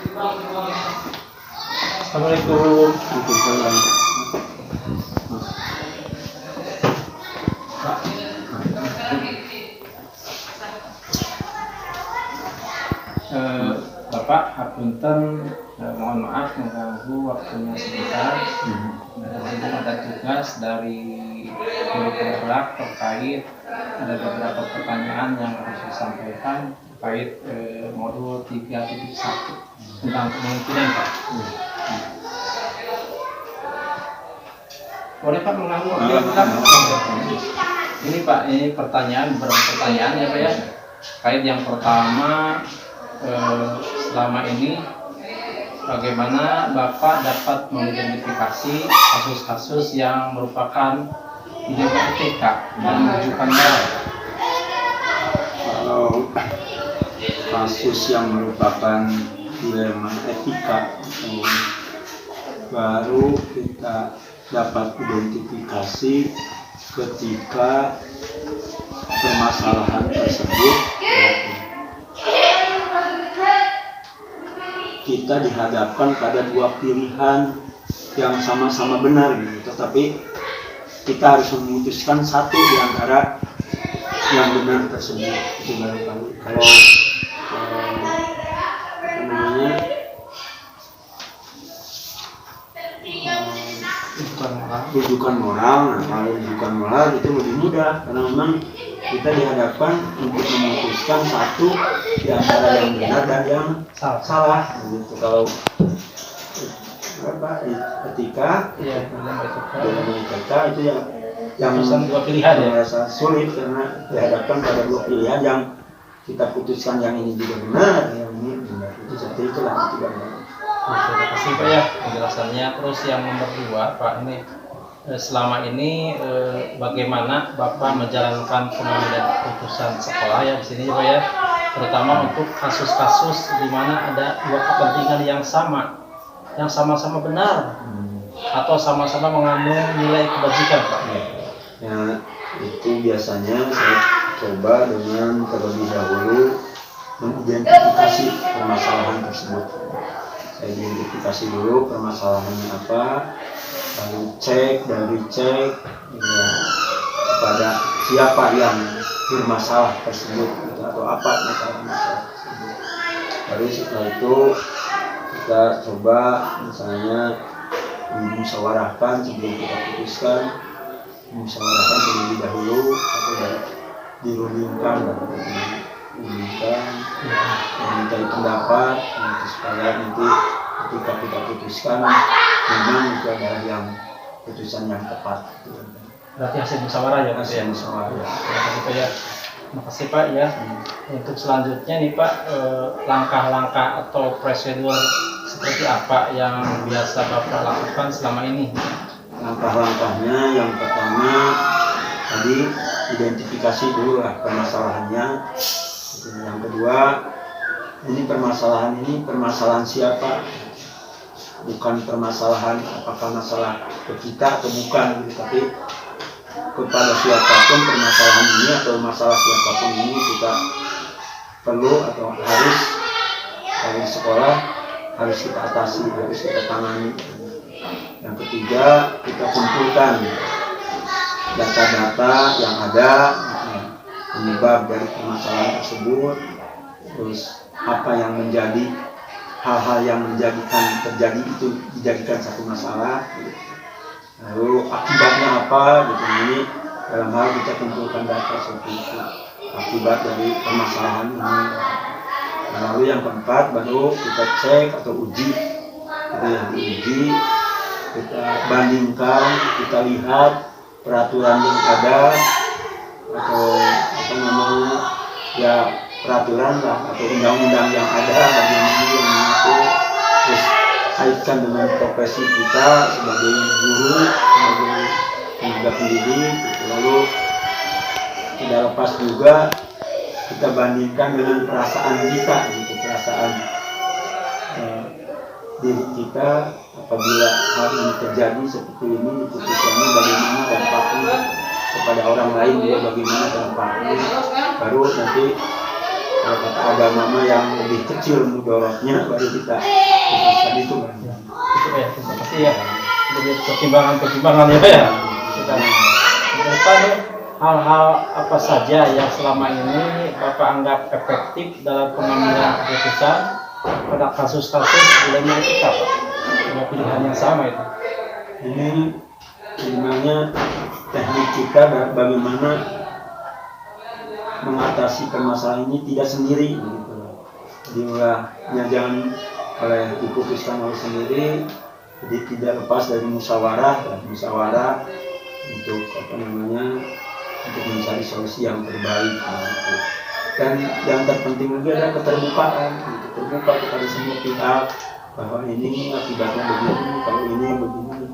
Assalamualaikum. Bapak, hapunten, mohon maaf mengganggu waktunya sebentar. Ini ada tugas dari guru penggerak terkait ada beberapa pertanyaan yang harus disampaikan terkait modul 3.1 tentang kemungkinan, Pak. Boleh Pak mengganggu waktu sebentar? Ini Pak, ini beberapa pertanyaan ya Pak ya. Terkait yang pertama, selama ini bagaimana Bapak dapat mengidentifikasi kasus-kasus yang merupakan etika dan rujukan moral? Kalau kasus yang merupakan dilema etika baru kita dapat identifikasi ketika permasalahan tersebut kita dihadapkan pada dua pilihan yang sama-sama benar gitu, tetapi kita harus memutuskan satu di antara yang benar tersebut. Itu barangkali kalau rujukan moral. Nah, kalau rujukan moral itu lebih mudah karena memang kita dihadapkan untuk memutuskan satu di antara yang benar dan yang salah. Gitu. Kalau etika, dalam etika itu yang dua pilihan ya. Merasa sulit karena dihadapkan pada dua pilihan yang kita putuskan yang ini juga benar, yang ini benar. Itu seperti itulah itu benar. Terima kasih Pak ya penjelasannya. Terus yang nomor 2 Pak, ini selama ini bagaimana Bapak menjalankan pengambilan keputusan sekolah ya di sini Pak ya, terutama untuk kasus-kasus di mana ada dua kepentingan yang sama-sama benar atau sama-sama mengandung nilai kebajikan Pak. Ya, itu biasanya saya coba dengan terlebih dahulu mengidentifikasi permasalahan tersebut. Saya identifikasi dulu permasalahannya apa, lalu cek dan dicek ya, kepada siapa yang bermasalah tersebut gitu, atau apa masalah tersebut. Lalu setelah itu kita coba misalnya musyawarahkan sebelum kita putuskan, musyawarahkan terlebih dahulu atau dirundingkan meminta pendapat supaya nanti ketika kita putuskan memang itu adalah yang putusan yang tepat. Berarti hasil musyawarah ya Pak ya. Terima kasih Pak ya. Terima kasih Pak ya. Untuk selanjutnya nih Pak, langkah-langkah atau prosedur seperti apa yang biasa Bapak lakukan selama ini? Langkah-langkahnya yang pertama tadi identifikasi dulu lah permasalahannya. Yang kedua, ini permasalahan siapa? Bukan permasalahan apakah masalah ke kita atau bukan gitu, tapi kepada siapapun permasalahan ini atau masalah siapapun ini kita perlu atau harus dari sekolah harus kita atasi, harus kita tangani. Yang ketiga, kita kumpulkan data-data yang ada penyebab dari permasalahan tersebut, terus apa yang menjadi hal-hal yang menjadikan terjadi itu dijadikan satu masalah, lalu akibatnya apa gitu. Ini dalam hal kita kumpulkan data seperti itu akibat dari permasalahan ini. Lalu yang keempat baru kita cek atau uji, itu yang diuji, kita bandingkan, kita lihat peraturan yang ada atau apa namanya ya peraturan lah atau undang-undang yang ada bagaimana yang mengatur, terus kaitkan dengan profesi kita sebagai guru, sebagai tenaga pendidik gitu. Lalu tidak lepas juga kita bandingkan dengan perasaan kita gitu, perasaan diri kita apabila hal ini terjadi seperti ini, putusannya bagaimana dampaknya kepada orang lain juga, bagaimana dampaknya, baru nanti kalau kata agama mah yang lebih kecil mudorotnya baru kita putuskan itu kan. Ya, itu ya, terima kasih ya. Jadi pertimbangan ya Pak ya. Kita ke depan nih, hal-hal apa saja yang selama ini Bapak anggap efektif dalam pengambilan keputusan pada kasus-kasus dilema etika Pak? Dengan pilihan yang sama itu. Ini sebenarnya teknik kita bagaimana mengatasi permasalahan ini tidak sendiri gitu. Jadi jangan diputuskan oleh sendiri, jadi tidak lepas dari musyawarah untuk untuk mencari solusi yang terbaik gitu. Dan yang terpenting lagi adalah keterbukaan, gitu. Terbuka kepada semua pihak bahwa ini akibatnya begini, kalau ini begini,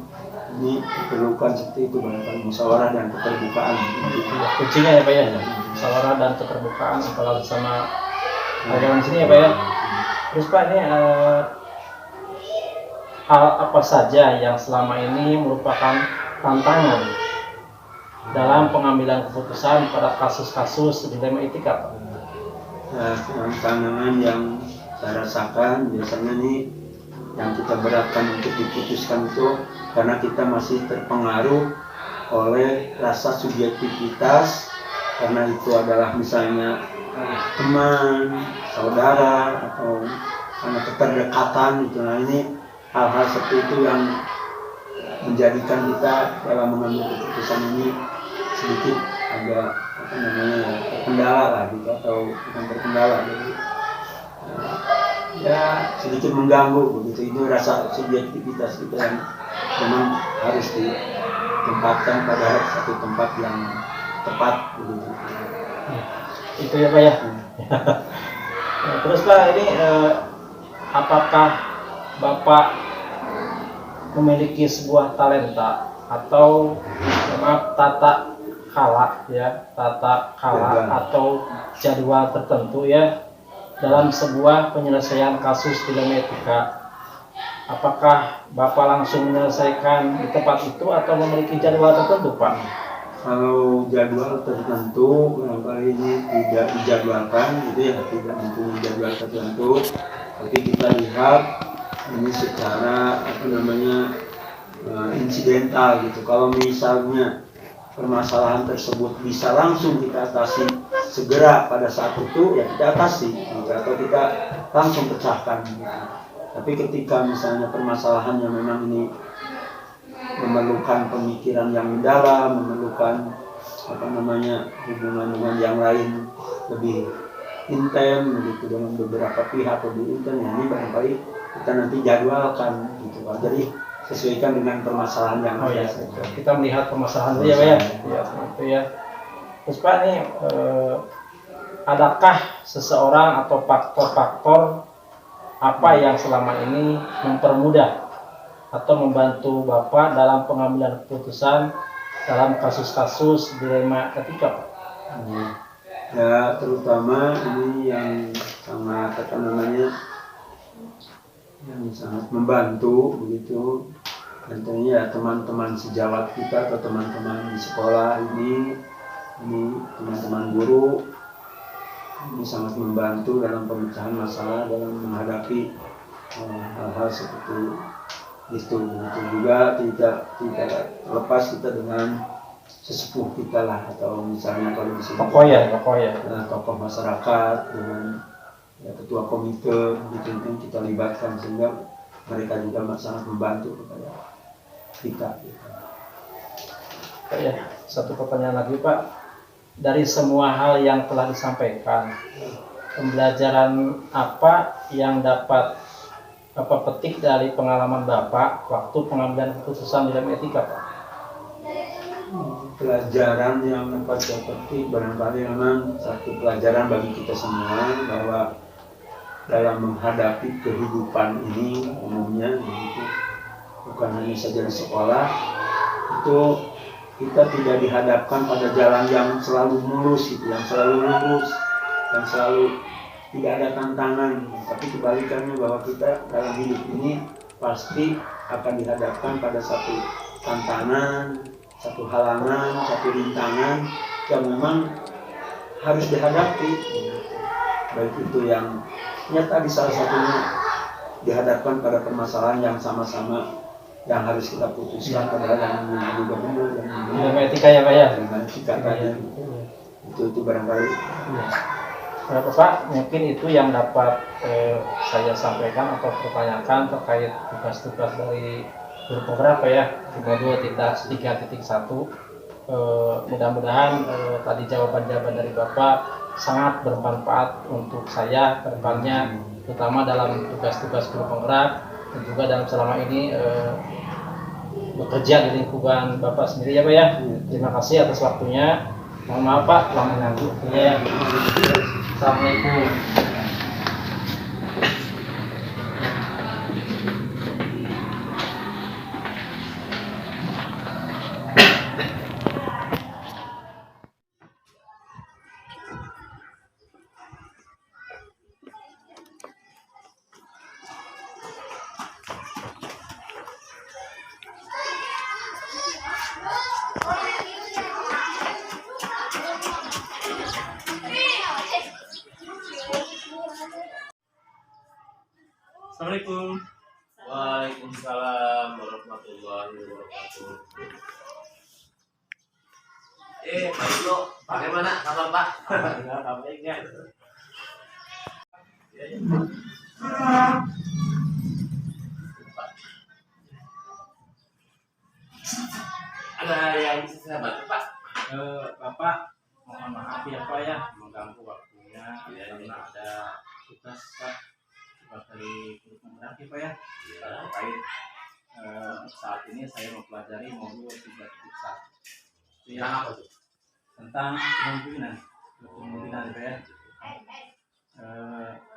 ini diperlukan seperti itu, barangkali musyawarah dan keterbukaan gitu. Kuncinya ya Pak ya, musyawarah dan keterbukaan apalagi sama agama sini ya Pak ya. Terus Pak, ini hal apa saja yang selama ini merupakan tantangan dalam pengambilan keputusan pada kasus-kasus dilema etika Pak? Tantangan yang saya rasakan biasanya nih yang kita beratkan untuk diputuskan itu karena kita masih terpengaruh oleh rasa subjektivitas, karena itu adalah misalnya teman, saudara, atau karena keterdekatan gitu. Nah ini hal-hal seperti itu yang menjadikan kita dalam mengambil keputusan ini sedikit agak terkendala lah gitu, atau bukan terkendala jadi ya sedikit mengganggu begitu. Itu rasa subjektivitas kita yang memang harus ditempatkan pada satu tempat yang tepat begitu. Itu ya Pak ya. Nah, terus Pak, ini apakah Bapak memiliki sebuah talenta atau tata kala atau jadwal tertentu ya dalam sebuah penyelesaian kasus dilema etika? Apakah Bapak langsung menyelesaikan di tempat itu atau memiliki jadwal tertentu Pak? Kalau jadwal tertentu barangkali ini tidak dijadwalkan gitu ya, tidak mempunyai jadwal tertentu, tapi kita lihat ini secara insidental gitu. Kalau misalnya permasalahan tersebut bisa langsung kita atasi segera pada saat itu, ya kita atasi gitu, atau kita langsung pecahkan gitu. Tapi ketika misalnya permasalahan yang memang ini memerlukan pemikiran yang mendalam, memerlukan hubungan yang lain lebih intens begitu dengan beberapa pihak lebih intens, ya ini barangkali kita nanti jadwalkan gitu Pak. Jadi sesuaikan dengan permasalahan yang ada. Kita melihat permasalahan itu ya Pak ya. Ya, itu ya. Terus Pak, nih adakah seseorang atau faktor-faktor apa yang selama ini mempermudah atau membantu Bapak dalam pengambilan keputusan dalam kasus-kasus dilema etika Pak? Ya terutama ini yang sangat yang sangat membantu begitu, tentunya ya teman-teman sejawat kita atau teman-teman di sekolah ini teman-teman guru ini sangat membantu dalam pemecahan masalah, dalam menghadapi hal-hal seperti itu. Begitu juga tidak lepas kita dengan sesepuh kita lah, atau misalnya kalau di sini tokoh masyarakat dengan ketua komite gitu, kita libatkan sehingga mereka juga sangat membantu kepada kita. Ya, satu pertanyaan lagi Pak. Dari semua hal yang telah disampaikan, pembelajaran apa yang dapat Bapak petik dari pengalaman Bapak waktu pengambilan keputusan dilema etika Pak? Pelajaran yang dapat saya petik barangkali memang satu pelajaran bagi kita semua, bahwa dalam menghadapi kehidupan ini umumnya begitu, bukan hanya saja di sekolah, itu kita tidak dihadapkan pada jalan yang selalu mulus gitu, yang selalu lurus, yang selalu tidak ada tantangan, tapi kebalikannya bahwa kita dalam hidup ini pasti akan dihadapkan pada satu tantangan, satu halangan, satu rintangan yang memang harus dihadapi. baik itu yang ya tadi salah satunya dihadapkan pada permasalahan yang sama-sama yang harus kita putuskan adalah yang juga benar yang etika ya Pak ya, dengan etika tadi itu barangkali Bapak mungkin itu yang dapat saya sampaikan atau pertanyakan terkait tugas-tugas dari guru penggerak ya di modul 3.1. Mudah-mudahan tadi jawaban-jawaban dari Bapak sangat bermanfaat untuk saya ke depannya, terutama dalam tugas-tugas guru penggerak dan juga dalam selama ini bekerja di lingkungan Bapak sendiri ya Pak ya. Terima kasih atas waktunya. Mohon maaf Pak telah mengganggu. Ya. Assalamualaikum. Assalamualaikum. Waalaikumsalam warahmatullahi wabarakatuh. Pak Ibnu, bagaimana kabar Pak? Alhamdulillah baik ya. Ada yang bisa saya bantu Pak? Bapak mohon maaf ya Pak ya mengganggu waktunya karena ada tugas dari guru penggerak ya Pak ya. Terkait saat ini saya mempelajari modul 3.1. Tentang apa tuh? Tentang kepemimpinan Pak ya.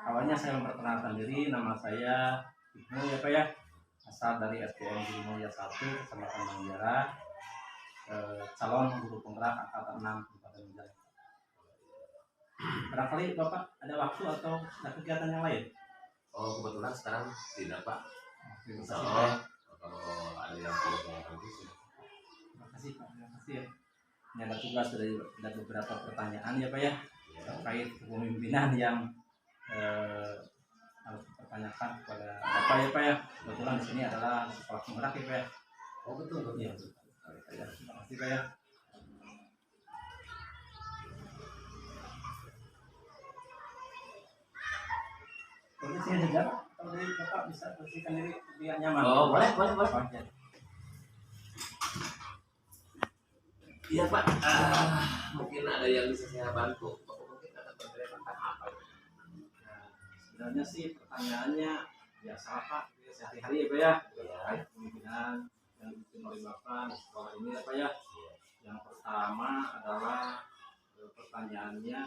Awalnya saya memperkenalkan diri, nama saya Ibnu ya Pak ya, asal dari SDN Guru Mulia 1 Kecamatan Bangjara, calon guru penggerak angkatan 6 Kabupaten Banjar. Barangkali Bapak ada waktu atau ada kegiatan yang lain? Oh, kebetulan sekarang tidak Pak. Insya Terima Allah kalau ada yang perlu saya bantu sih. kasih Pak, terima kasih ya. Ini ada tugas dari beberapa pertanyaan ya Pak ya, terkait kepemimpinan yang harus dipertanyakan kepada Bapak ya Pak ya. Kebetulan di sini adalah sekolah penggerak ya Pak ya. Oh betul betul. Iya, betul. Terima kasih Pak ya. Posisi saja Pak, kalau dari Bapak bisa posisikan diri biar nyaman. Oh boleh. Oke. Iya Pak. Mungkin ada yang bisa saya bantu. Mungkin ada pertanyaan apa? Sebenarnya sih pertanyaannya biasa Pak, sehari-hari ya Pak ya, terkait kemungkinan yang dibikin oleh Bapak di sekolah ini ya Pak ya. Yang pertama adalah pertanyaannya,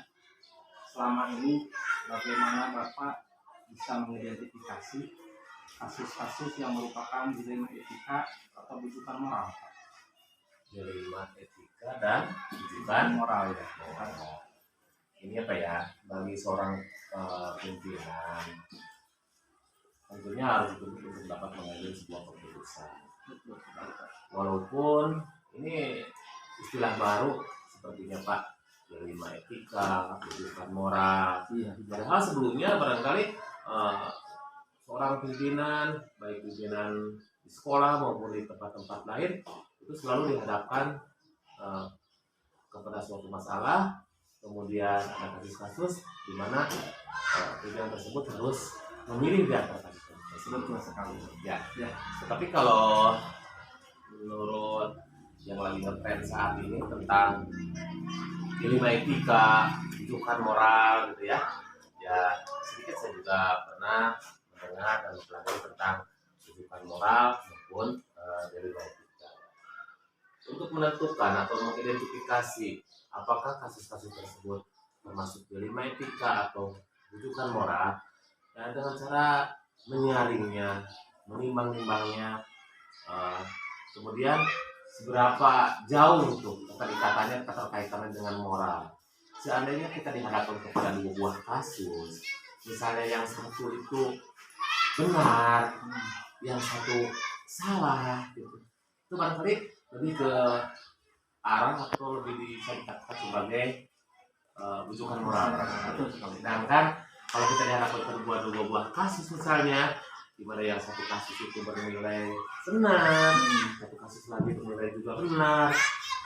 selama ini bagaimana Bapak bisa mengidentifikasi kasus-kasus yang merupakan dilema etika atau rujukan moral? Dilema etika dan rujukan Moral ya. Ini apa ya, bagi seorang pimpinan tentunya harus betul untuk dapat mengambil sebuah keputusan. Walaupun ini istilah baru sepertinya Pak, dilema etika, rujukan moral. Padahal sebelumnya barangkali seorang pimpinan, baik pimpinan di sekolah maupun di tempat-tempat lain, itu selalu dihadapkan kepada suatu masalah, kemudian ada kasus-kasus di mana pimpinan tersebut harus memilih di antara kasus tersebut sekali. Ya. Tetapi kalau menurut yang lagi ngetren saat ini tentang dilema etika, rujukan moral gitu ya, sedikit saya juga pernah mendengar dan mempelajari tentang rujukan moral maupun dilema etika. Untuk menentukan atau mengidentifikasi apakah kasus-kasus tersebut termasuk dilema etika atau rujukan moral, ya dengan cara menyaringnya, menimbang-nimbangnya, kemudian seberapa jauh tuh keterkaitannya dengan moral. Seandainya kita dihadapkan kepada dua buah kasus, misalnya yang satu itu benar, yang satu salah, gitu. Itu barangkali lebih ke arah atau lebih bisa dikatakan sebagai rujukan moral. Sedangkan kalau kita dihadapkan dua buah kasus misalnya, di mana yang satu kasus itu bernilai benar, satu kasus lagi bernilai juga benar,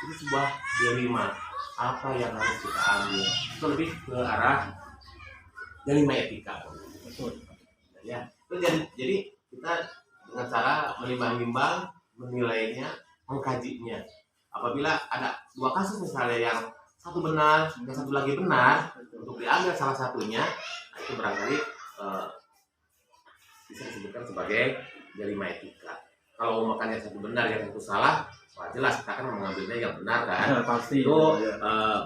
itu sebuah dilema apa yang harus kita ambil. Itu lebih ke arah dilema etika. Betul. Ya, itu jadi kita dengan cara menimbang-nimbang, menilainya, mengkajinya. Apabila ada dua kasus misalnya yang satu benar, yang satu lagi benar, untuk diambil salah satunya, itu barangkali bisa disebutkan sebagai dilema etika. Kalau makanya satu benar yang satu salah, wah jelas kita akan mengambilnya yang benar kan. Pasti. Itu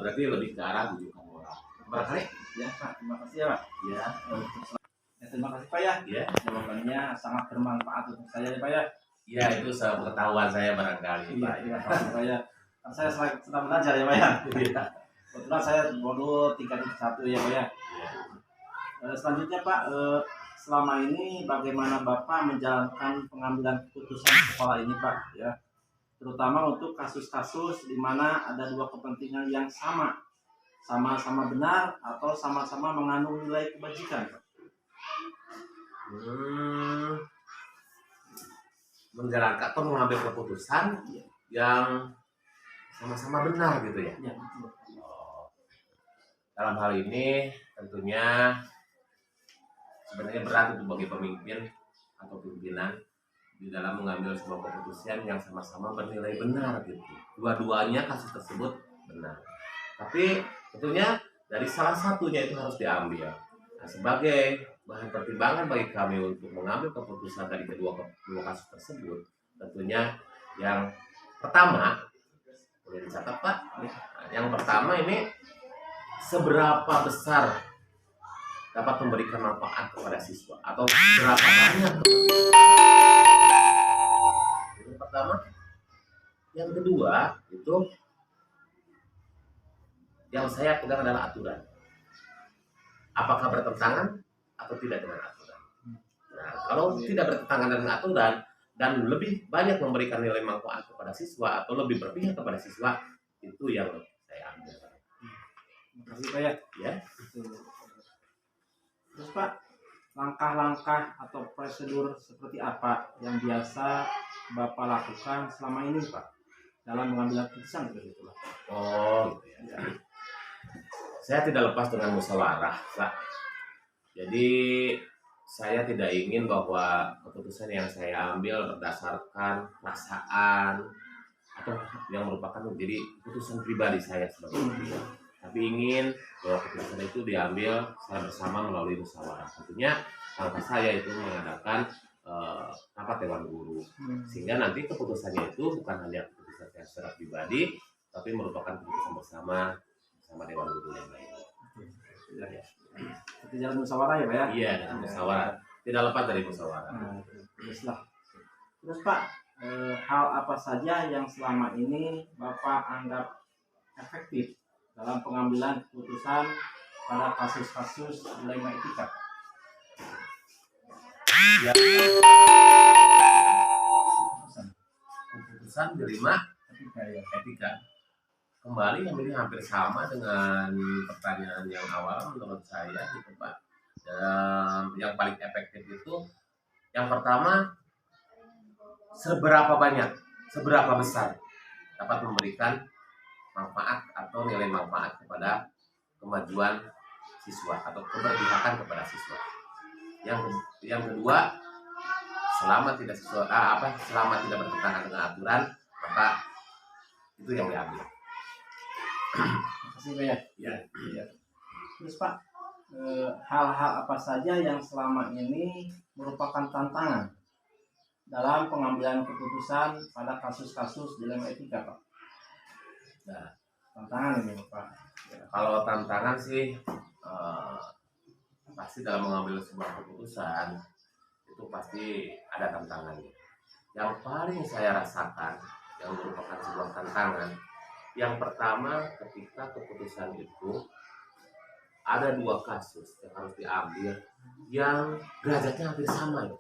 berarti lebih ke arah rujukan moral. Barangkali Ya Pak, terima kasih ya Pak. ya. Ya, terima kasih Pak ya. Ya. Jawabannya sangat bermanfaat untuk saya ya Pak ya. Ya, itu sepengetahuan saya barangkali. Iya, Pak. terima kasih Pak ya. Kan saya sedang belajar ya Pak ya. Kebetulan saya baru tingkat 1 ya Pak ya. Ya. Selanjutnya Pak, selama ini bagaimana Bapak menjalankan pengambilan keputusan sekolah ini Pak ya, terutama untuk kasus-kasus di mana ada dua kepentingan yang sama-sama benar atau sama-sama mengandung nilai kebajikan Pak. Menjalankan atau mengambil keputusan yang sama-sama benar gitu ya. Ya, betul. Dalam hal ini tentunya sebenarnya berat untuk bagi pemimpin atau pimpinan di dalam mengambil sebuah keputusan yang sama-sama bernilai benar gitu. Dua-duanya kasus tersebut benar. Tapi tentunya dari salah satunya itu harus diambil. Nah, sebagai bahan pertimbangan bagi kami untuk mengambil keputusan dari dua kasus tersebut, tentunya yang pertama, boleh dicatat Pak, yang pertama ini seberapa besar dapat memberikan manfaat kepada siswa atau berapa banyak. Yang pertama, yang kedua itu yang saya pegang adalah aturan. Apakah bertentangan atau tidak dengan aturan? Nah, kalau tidak bertentangan dengan aturan dan lebih banyak memberikan nilai manfaat kepada siswa atau lebih berpihak kepada siswa, itu yang saya ambil. Terima kasih Pak ya. Ya. Terus Pak, langkah-langkah atau prosedur seperti apa yang biasa Bapak lakukan selama ini Pak dalam mengambil keputusan begitu Pak? Oh, gitu ya. Saya tidak lepas dengan musyawarah, Pak. Jadi saya tidak ingin bahwa keputusan yang saya ambil berdasarkan perasaan atau yang merupakan menjadi keputusan pribadi saya sebagai pimpinan. Tapi ingin bahwa keputusan itu diambil secara bersama melalui musyawarah. Tentunya langkah saya itu mengadakan rapat dewan guru, sehingga nanti keputusannya itu bukan hanya keputusan saya secara pribadi, tapi merupakan keputusan bersama dewan guru yang lain. Ya. Itu jalan musyawarah ya Pak ya? Iya, dengan musyawarah. Tidak lepas dari musyawarah. Terus Pak, hal apa saja yang selama ini Bapak anggap efektif dalam pengambilan keputusan pada kasus-kasus dilema etika? Ya. Keputusan dilema etika. Kembali yang ini hampir sama dengan pertanyaan yang awal menurut saya gitu Pak. Yang paling efektif itu yang pertama, seberapa banyak, seberapa besar dapat memberikan manfaat atau nilai manfaat kepada kemajuan siswa atau keberpihakan kepada siswa. Yang kedua, selama tidak bertentangan dengan aturan, maka itu yang diambil. Terima kasih Pak ya. Ya. Terus Pak, hal-hal apa saja yang selama ini merupakan tantangan dalam pengambilan keputusan pada kasus-kasus dilema etika Pak? Nah, tantangan ini Pak. Ya. Kalau tantangan sih pasti dalam mengambil sebuah keputusan itu pasti ada tantangannya. Yang paling saya rasakan yang merupakan sebuah tantangan, yang pertama ketika keputusan itu ada dua kasus yang harus diambil yang derajatnya hampir sama ya.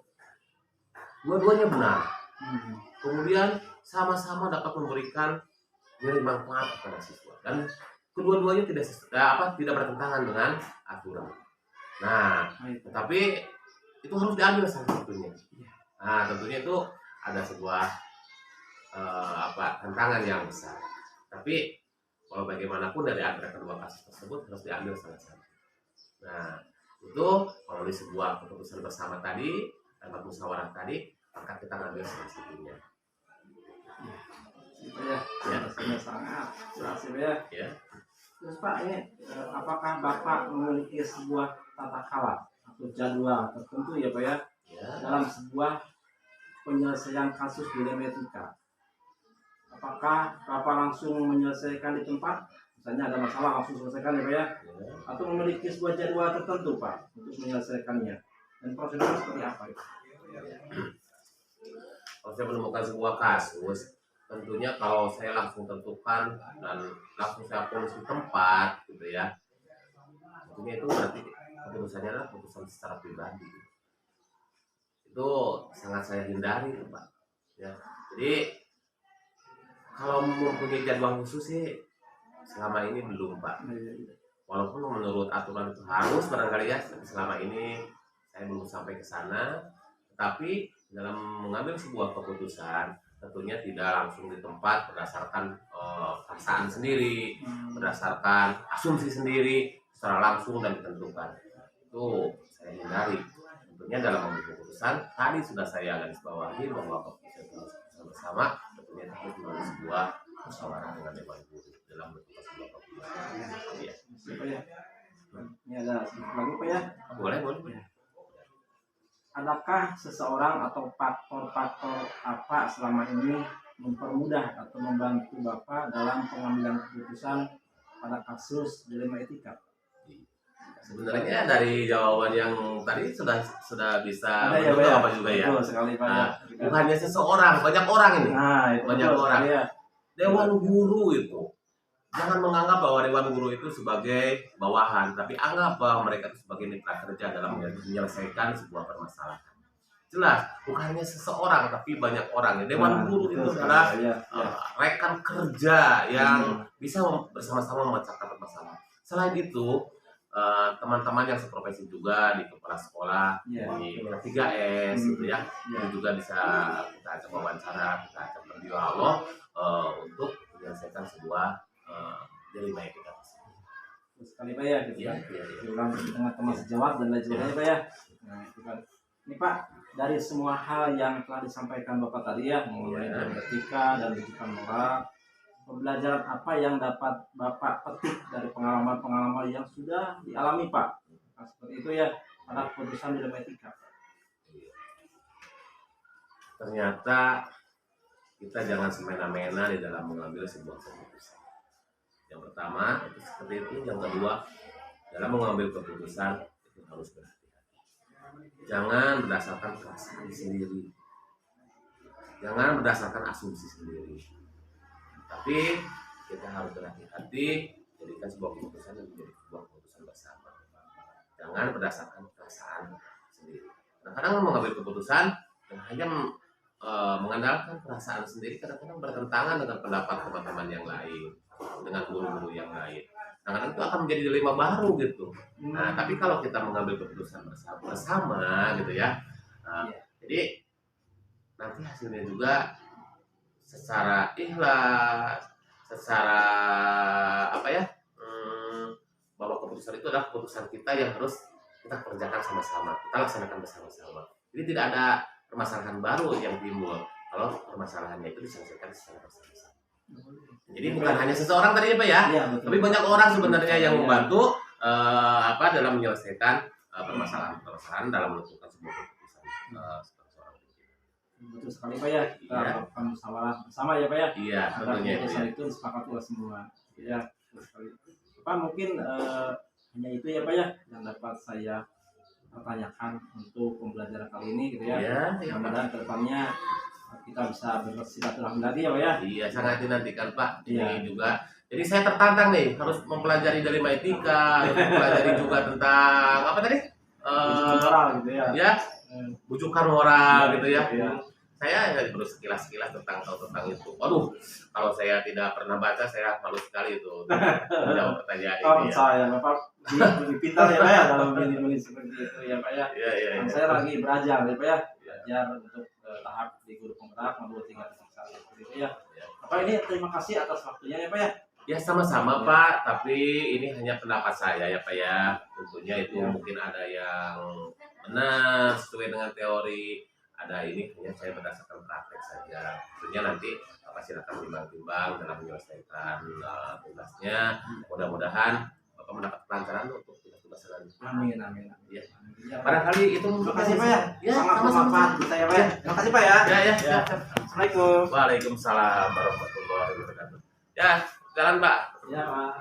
Dua-duanya benar. Kemudian sama-sama dapat memberikan nilai manfaat kepada siswa dan kedua-duanya tidak bertentangan dengan aturan. Nah, tetapi itu harus diambil salah satunya. Nah, tentunya itu ada sebuah tantangan yang besar. Tapi kalau bagaimanapun dari antara kedua kasus tersebut harus diambil salah satu. Nah, itu melalui sebuah keputusan bersama tadi, rapat musyawarah tadi, maka kita ngambil salah satunya. Sudah sangat jelas ya. Ya. Terus Pak, ini apakah Bapak memiliki sebuah tata cara atau jadwal tertentu ya Pak ya, dalam sebuah penyelesaian kasus dilema etika? Apakah Bapak langsung menyelesaikan di tempat, misalnya ada masalah langsung selesaikan ya Pak ya, atau memiliki sebuah jadwal tertentu Pak untuk menyelesaikannya? Dan prosedurnya seperti apa itu? Kalau saya menemukan sebuah kasus, tentunya kalau saya langsung tentukan dan langsung saya polisi tempat gitu ya, tentunya itu berarti keputusannya adalah keputusan secara pribadi. Itu sangat saya hindari Pak ya. Jadi kalau mempunyai jadwal khusus sih selama ini belum Pak, walaupun menurut aturan itu harus barangkali ya, selama ini saya belum sampai ke sana. Tetapi dalam mengambil sebuah keputusan tentunya tidak langsung di tempat berdasarkan perasaan sendiri, berdasarkan asumsi sendiri secara langsung dan ditentukan. Itu saya hindari. Tentunya dalam mengambil keputusan tadi sudah saya garis bawahi bahwa keputusan bersama tentunya harus melalui sebuah musyawarah dengan dewan guru dalam bentuk sebuah keputusan. Iya. Ini ada lagi Pak ya? Boleh. Adakah seseorang atau faktor-faktor apa selama ini mempermudah atau membantu Bapak dalam pengambilan keputusan pada kasus dilema etika? Sebenarnya dari jawaban yang tadi sudah bisa ya, menurut Bapak juga ya. Betul sekali Pak. Nah, bukannya seseorang, banyak orang ini. Nah, itu banyak orang. Ya. Dewan guru itu jangan menganggap bahwa dewan guru itu sebagai bawahan, tapi anggap bahwa mereka itu sebagai mitra kerja dalam menyelesaikan sebuah permasalahan. Jelas, bukannya seseorang tapi banyak orang. Dewan guru itu adalah rekan kerja yang bisa bersama-sama memecahkan permasalahan. Selain itu, teman-teman yang seprofesi juga di kepala sekolah, di 3S gitu ya, itu juga bisa kita ajak wawancara, kita ajak berdialog untuk menyelesaikan sebuah dilema etika. Sekali Pak ya, gitu kan. Diulang di tengah-tengah sejawat dan lain sebagainya Pak ya. Nah, itu kan. Ini Pak, dari semua hal yang telah disampaikan Bapak tadi ya, mulai dari etika dan pendidikan moral, pembelajaran apa yang dapat Bapak petik dari pengalaman-pengalaman yang sudah dialami Pak? Nah, seperti itu ya, pada keputusan dilema etika. Ternyata kita jangan semena-mena di dalam mengambil sebuah keputusan. Yang pertama itu seperti itu, yang kedua dalam mengambil keputusan itu harus berhati-hati. Jangan berdasarkan perasaan sendiri, jangan berdasarkan asumsi sendiri, tapi kita harus berhati-hati jadikan sebuah keputusan yang menjadi sebuah keputusan bersama. Jangan berdasarkan perasaan sendiri. Nah, kadang mengambil keputusan dan hanya mengandalkan perasaan sendiri kadang-kadang bertentangan dengan pendapat teman-teman yang lain, dengan guru-guru yang lain. Nah, kadang itu akan menjadi dilema baru gitu. Nah, tapi kalau kita mengambil keputusan bersama gitu ya, jadi nanti hasilnya juga secara ikhlas, secara bahwa keputusan itu adalah keputusan kita yang harus kita kerjakan sama-sama, kita laksanakan bersama-sama. Jadi tidak ada permasalahan baru yang timbul kalau permasalahannya itu diselesaikan secara bersama-sama. Jadi bukan hanya seseorang tadi Pak ya, tapi banyak orang sebenarnya yang membantu dalam menyelesaikan permasalahan dalam menentukan sebuah keputusan seorang. Betul sekali Pak ya, kita lakukan musyawarah bersama ya Pak ya. Iya, tentunya keputusan itu disepakati oleh semua. Ya, betul sekali. Pak mungkin hanya itu ya Pak ya yang dapat saya pertanyakan untuk pembelajaran kali ini gitu ya. Mudah-mudahan kedepannya kita bisa bersilaturahmi lagi ya Pak ya. Iya, sangat dinantikan Pak. Ini juga. Jadi saya tertantang nih harus mempelajari dilema etika, mempelajari juga tentang apa tadi? Bujukan moral gitu ya. Ya, bujukan moral gitu ya. saya hanya baru sekilas-sekilas tahu tentang itu. Waduh, kalau saya tidak pernah baca, saya malu sekali itu menjawab pertanyaan Oh, ini ya. saya Bapak lebih pintar ya Pak ya dalam milih-milih seperti itu ya Pak ya. Iya, iya, Dan iya. saya lagi belajar ya Pak ya, belajar untuk tahap di guru penggerak modul 3.1 seperti itu ya. Bapak ini terima kasih atas waktunya ya Pak ya. Ya sama-sama Pak, tapi ini hanya pendapat saya ya Pak ya. Tentunya itu mungkin ada yang benar sesuai dengan teori, ada ini hanya saya berdasarkan praktek saja. Tentunya nanti Bapak silakan timbang-timbang dalam menyelesaikan tugasnya. Mudah-mudahan Bapak mendapat kelancaran untuk tugas-tugas selanjutnya. Amin amin. Ya. Ya, Pak. Barangkali itu Terima kasih Pak ya. Ya, Sangat sama-sama. bermanfaat buat saya Pak ya. Terima kasih Pak ya. Ya. Assalamualaikum. Waalaikumsalam warahmatullahi wabarakatuh. Ya, jalan Pak. Ya Pak.